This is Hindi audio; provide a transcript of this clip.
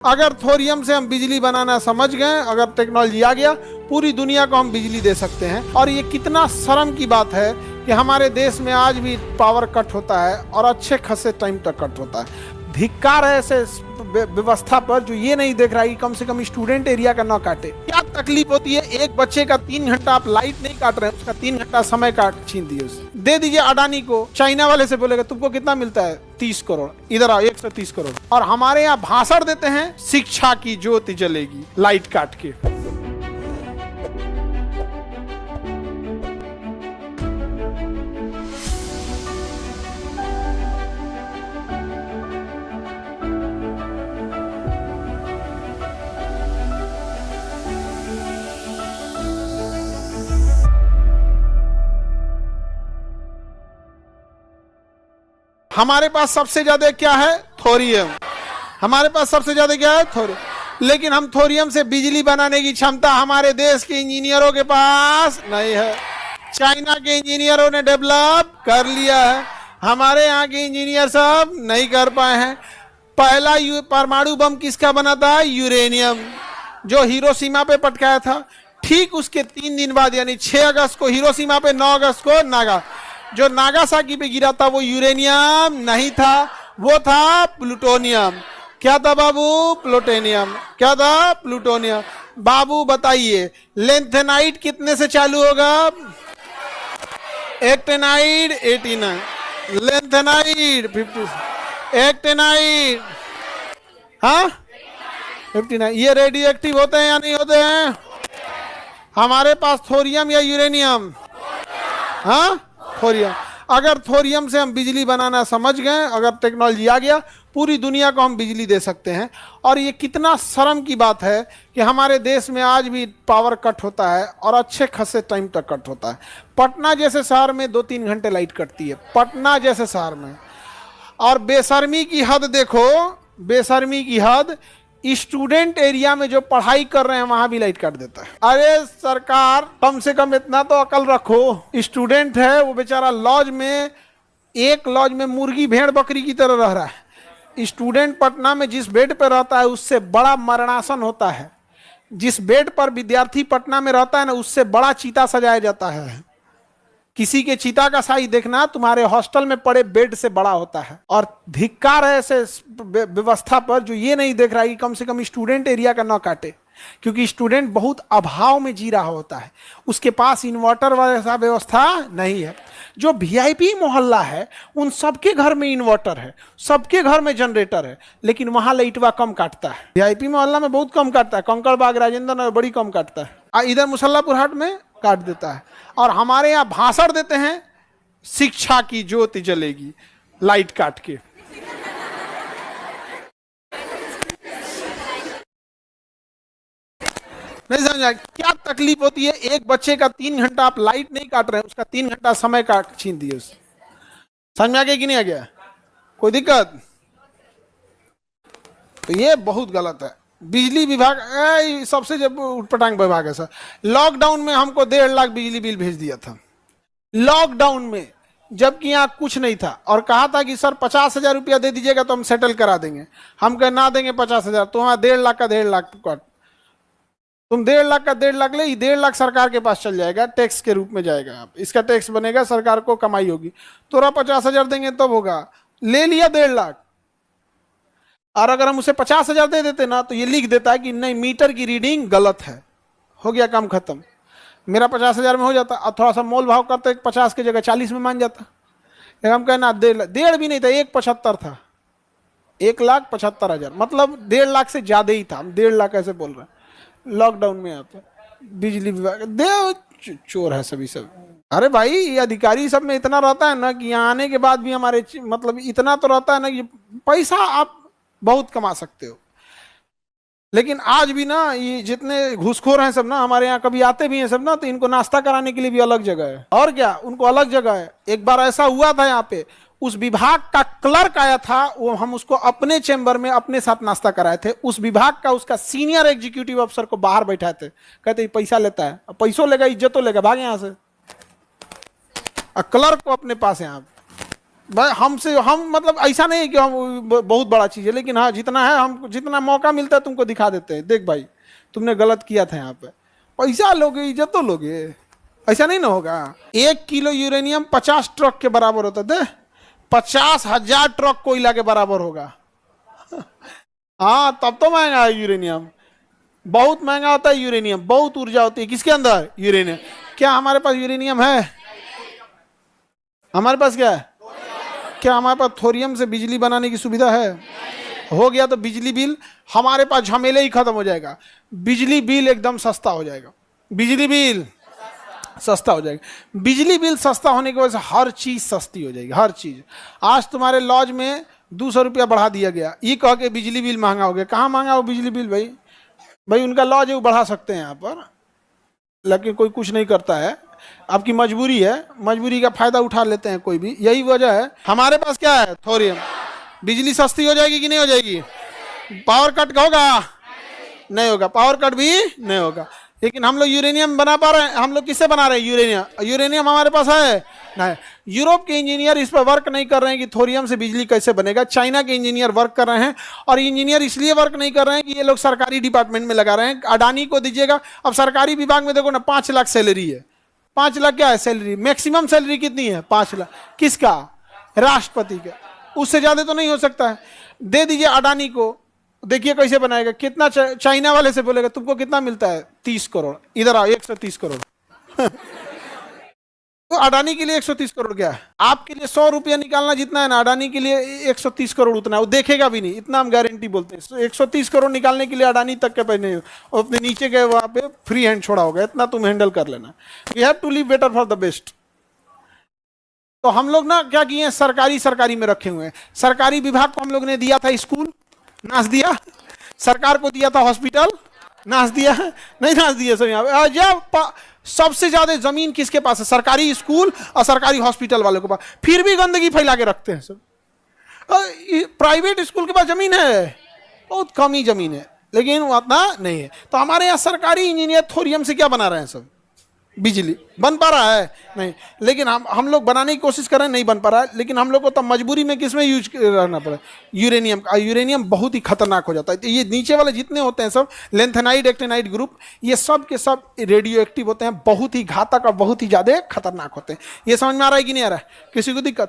अगर थोरियम से हम बिजली बनाना समझ गए, अगर टेक्नोलॉजी आ गया, पूरी दुनिया को हम बिजली दे सकते हैं। और ये कितना शर्म की बात है कि हमारे देश में आज भी पावर कट होता है और अच्छे खासे टाइम तक कट होता है। धिक्कार है ऐसे व्यवस्था पर जो ये नहीं देख रहा है कि कम से कम स्टूडेंट एरिया का ना काटे। क्या तकलीफ होती है, एक बच्चे का 3 घंटा आप लाइट नहीं काट रहे हैं, उसका 3 घंटा समय काट छीन दिए, उसे दे दीजिए अडानी को। चाइना वाले से बोलेगा तुमको कितना मिलता है, 30 करोड़, इधर आओ 130 करोड़। और हमारे यहाँ भाषण देते हैं शिक्षा की ज्योति जलेगी लाइट काट के। हमारे पास सबसे ज्यादा क्या है, थोरियम। हमारे पास सबसे ज्यादा क्या है, थोरियम। लेकिन हम थोरियम से बिजली बनाने की क्षमता हमारे देश के इंजीनियरों के पास नहीं है। चाइना के इंजीनियरों ने डेवलप कर लिया है, हमारे यहाँ के इंजीनियर सब नहीं कर पाए हैं। पहला परमाणु बम किसका बना था, यूरेनियम, जो हिरोशिमा पे पटकाया था। ठीक उसके 3 दिन बाद यानी 6 अगस्त को हिरोशिमा पे, 9 अगस्त को जो नागासाकी पे गिरा था वो यूरेनियम नहीं था, वो था प्लूटोनियम। क्या था बाबू, प्लूटोनियम। क्या था, प्लूटोनियम। बाबू बताइए लेंथेनाइट कितने से चालू होगा, एक्टेनाइट 89, लेंथेनाइट 50, एक्टेनाइट हाँ 59। ये रेडियो एक्टिव होते हैं या नहीं होते हैं? हमारे पास थोरियम या यूरेनियम, हाँ थोरियम। अगर थोरियम से हम बिजली बनाना समझ गए, अगर टेक्नोलॉजी आ गया, पूरी दुनिया को हम बिजली दे सकते हैं। और ये कितना शर्म की बात है कि हमारे देश में आज भी पावर कट होता है और अच्छे खासे टाइम तक कट होता है। पटना जैसे शहर में 2-3 घंटे लाइट कटती है, पटना जैसे शहर में। और बेशर्मी की हद देखो, बेशर्मी की हद, स्टूडेंट एरिया में जो पढ़ाई कर रहे हैं वहां भी लाइट काट देता है। अरे सरकार कम से कम इतना तो अकल रखो। स्टूडेंट है वो बेचारा लॉज में, एक लॉज में मुर्गी भेड़ बकरी की तरह रह रहा है। स्टूडेंट पटना में जिस बेड पर रहता है उससे बड़ा मरणासन होता है। जिस बेड पर विद्यार्थी पटना में रहता है ना, उससे बड़ा चीता सजाया जाता है। किसी के चीता का साइज देखना तुम्हारे हॉस्टल में पड़े बेड से बड़ा होता है। और धिक्कार है ऐसे व्यवस्था पर जो ये नहीं देख रहा है कि कम से कम स्टूडेंट एरिया का ना काटे। क्योंकि स्टूडेंट बहुत अभाव में जी रहा होता है, उसके पास इन्वर्टर वैसा व्यवस्था नहीं है। जो वीआईपी मोहल्ला है उन सबके घर में इन्वर्टर है, सबके घर में जनरेटर है, लेकिन वहां लाइटवा कम काटता है। वीआईपी मोहल्ला में बहुत कम काटता है, कंकड़बाग राजेंद्र नगर बड़ी कम काटता है, इधर मुसल्लापुर हाट में काट देता है। और हमारे यहाँ भाषण देते हैं शिक्षा की ज्योति जलेगी लाइट काट के। नहीं समझा क्या तकलीफ होती है, एक बच्चे का 3 घंटा आप लाइट नहीं काट रहे हैं, उसका 3 घंटा समय काट छीन दिए उसे। समझ में आ गया कि नहीं आ गया, कोई दिक्कत? तो ये बहुत गलत है। बिजली विभाग सबसे जब उटपटांग विभाग है सर। लॉकडाउन में हमको 1.5 लाख बिजली बिल भेज दिया था, लॉकडाउन में, जबकि यहाँ कुछ नहीं था। और कहा था कि सर 50,000 रुपया दे दीजिएगा तो हम सेटल करा देंगे। हम कहे ना देंगे 50,000, तो वहाँ 1.5 लाख का 1.5 लाख काट, तुम 1.5 लाख का 1.5 लाख ले, 1.5 लाख सरकार के पास चल जाएगा, टैक्स के रूप में जाएगा। आप इसका टैक्स बनेगा, सरकार को कमाई होगी। तोरा 50,000 देंगे तब होगा, ले लिया 1.5 लाख। और अगर हम उसे 50,000 दे देते ना तो ये लिख देता है कि नहीं मीटर की रीडिंग गलत है, हो गया काम खत्म। मेरा 50,000 में हो जाता, और थोड़ा सा मोल भाव करते 50 की जगह 40 में मान जाता। लेकिन हम कहना 1.5 भी नहीं था, 1,75 था, 1,75,000, मतलब 1.5 लाख से ज्यादा ही था। हम 1.5 लाख ऐसे बोल रहे हैं। लॉकडाउन में आता बिजली विभाग देव चोर है सभी सब। अरे भाई ये अधिकारी सब में इतना रहता है ना कि यहाँ आने के बाद भी हमारे मतलब इतना तो रहता है ना कि पैसा आप बहुत कमा सकते हो। लेकिन आज भी ना ये जितने घूसखोर हैं सब ना, हमारे यहाँ कभी आते भी हैं सब ना, तो इनको नाश्ता कराने के लिए भी अलग जगह है। और क्या, उनको अलग जगह है। एक बार ऐसा हुआ था यहाँ पे, उस विभाग का क्लर्क आया था, वो हम उसको अपने चेंबर में अपने साथ नाश्ता कराए थे। उस विभाग का उसका सीनियर एग्जीक्यूटिव अफसर को बाहर बैठाए थे, कहते पैसा लेता है, पैसों लेगा इज्जतों लेगा, भाग यहाँ से। क्लर्क को अपने पास यहाँ भाई हमसे हम मतलब ऐसा नहीं है कि हम बहुत बड़ा चीज है, लेकिन हाँ जितना है, हम जितना मौका मिलता है तुमको दिखा देते हैं, देख भाई तुमने गलत किया था यहाँ पे, पैसा लोगे इज्जत तो लोगे, ऐसा नहीं ना होगा। 1 किलो यूरेनियम 50 ट्रक के बराबर होता है, 50,000 ट्रक कोयला के बराबर होगा। हाँ तब तो महंगा है यूरेनियम, बहुत महंगा होता है यूरेनियम, बहुत ऊर्जा होती है किसके अंदर, यूरेनियम। क्या हमारे पास यूरेनियम है? हमारे पास क्या है? क्या हमारे पास थोरियम से बिजली बनाने की सुविधा है? हो गया तो बिजली बिल हमारे पास झमेले ही खत्म हो जाएगा, बिजली बिल एकदम सस्ता हो जाएगा, बिजली बिल सस्ता हो जाएगा। बिजली बिल सस्ता होने की वजह से हर चीज सस्ती हो जाएगी, हर चीज। आज तुम्हारे लॉज में 200 रुपया बढ़ा दिया गया, ये कह के बिजली बिल महंगा हो गया। कहाँ महंगा हो बिजली बिल भाई? भाई उनका लॉज है वो बढ़ा सकते हैं यहाँ पर, लेकिन कोई कुछ नहीं करता है। आपकी मजबूरी है, मजबूरी का फायदा उठा लेते हैं कोई भी, यही वजह है। हमारे पास क्या है? थोरियम। बिजली सस्ती हो जाएगी कि नहीं हो जाएगी? पावर कट होगा? नहीं होगा, पावर कट भी नहीं होगा। लेकिन हम लोग यूरेनियम बना पा रहे हैं, हम लोग किससे बना रहे हैं? यूरेनियम। यूरेनियम हमारे पास है नहीं। यूरोप के इंजीनियर इस पर वर्क नहीं कर रहे हैं कि थोरियम से बिजली कैसे बनेगा। चाइना के इंजीनियर वर्क कर रहे हैं, और इंजीनियर इसलिए वर्क नहीं कर रहे हैं कि ये लोग सरकारी डिपार्टमेंट में लगा रहे हैं। अडानी को दीजिएगा, अब सरकारी विभाग में देखो ना 5 लाख सैलरी है। 5 लाख क्या है सैलरी? मैक्सिमम सैलरी कितनी है? 5 लाख। किसका? राष्ट्रपति का। उससे ज्यादा तो नहीं हो सकता है। दे दीजिए अडानी को, देखिए कैसे बनाएगा। कितना चाइना वाले से बोलेगा तुमको कितना मिलता है? 30 करोड़। इधर आओ, 130 करोड़। तो अडानी के लिए 130 करोड़ क्या है? आपके लिए 100 रुपया निकालना जितना है ना, अडानी के लिए 130 करोड़ उतना है। वो देखेगा भी नहीं, इतना हम गारंटी बोलते हैं। 130 करोड़ निकालने के लिए अडानी तक के पैसे नहीं, और अपने नीचे गए वहां पे फ्री हैंड छोड़ा होगा, इतना तुम हैंडल कर लेना। We have to live better for the best. तो हम लोग ना क्या किए हैं, सरकारी में रखे हुए हैं। सरकारी विभाग को हम लोग ने दिया था स्कूल, नाच दिया। सरकार को दिया था हॉस्पिटल, नाच दिया। नहीं नाच दिया सब यहाँ जब सबसे ज्यादा जमीन किसके पास है? सरकारी स्कूल और सरकारी हॉस्पिटल वालों के पास। फिर भी गंदगी फैला के रखते हैं सब। प्राइवेट स्कूल के पास जमीन है, बहुत कम ही जमीन है, लेकिन उतना नहीं है। तो हमारे यहाँ सरकारी इंजीनियर थोरियम से क्या बना रहे हैं? सब बिजली बन पा रहा है? नहीं। लेकिन हम लोग बनाने की कोशिश कर रहे हैं, नहीं बन पा रहा है। लेकिन हम लोग को तब मजबूरी में किसमें यूज रहना पड़ा? यूरेनियम का। यूरेनियम बहुत ही खतरनाक हो जाता है। तो ये नीचे वाले जितने होते हैं सब, लेंथेनाइड, एक्टिनाइड ग्रुप, ये सब के सब रेडियो एक्टिव होते हैं, बहुत ही घातक और बहुत ही ज्यादा खतरनाक होते हैं। ये समझ में आ रहा है कि नहीं आ रहा है? किसी को दिक्कत?